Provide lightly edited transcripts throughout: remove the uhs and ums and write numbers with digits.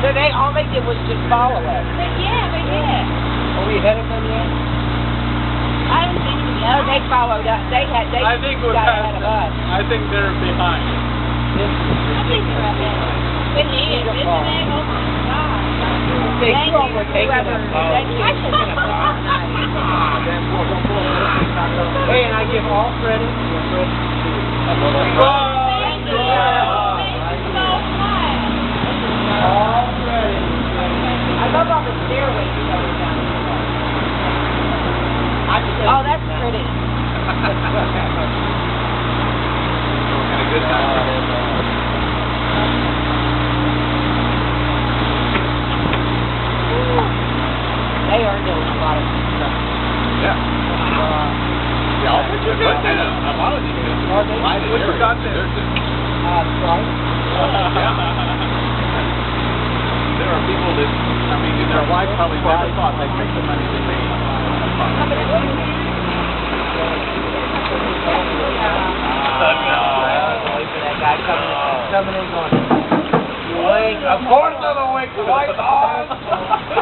So all they did was just follow us. But yeah, they did. Are we ahead of them yet? I haven't seen them yet. No, they followed us. They I think we're got past ahead of them. us. I think they're behind. I think they're ahead. It is, isn't it? Oh my God. They Thank keep on you, taking whoever. us. Thank you. Hey, and I give all credit to Fred. Thank you. Thank you so much. All credit. I love all the stairway you go down. Oh, that's pretty. Had a good time. They are doing a lot of stuff. Yeah. Yeah, what you got there? A lot of these things. What you got there? Right? There are people that, I mean, their wife probably never thought they'd take the money they made. That guy coming in going, wink. Of course I'm a wink. White on. There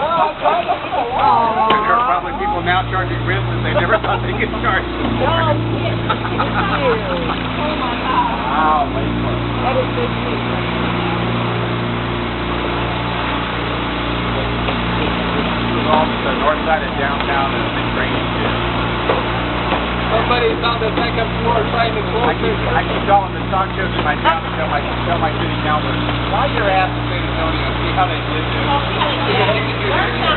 are probably people now charging rent that they never thought they could charge before. Oh, yeah. Oh, my God. Wow, late for it. That is big news. Off the north side of downtown and a big drainage ditch. Somebody found a second floor trying to close I keep calling the talk shows in my town to tell my city council, why your ass in San Antonio, see how they did this. Oh, yeah.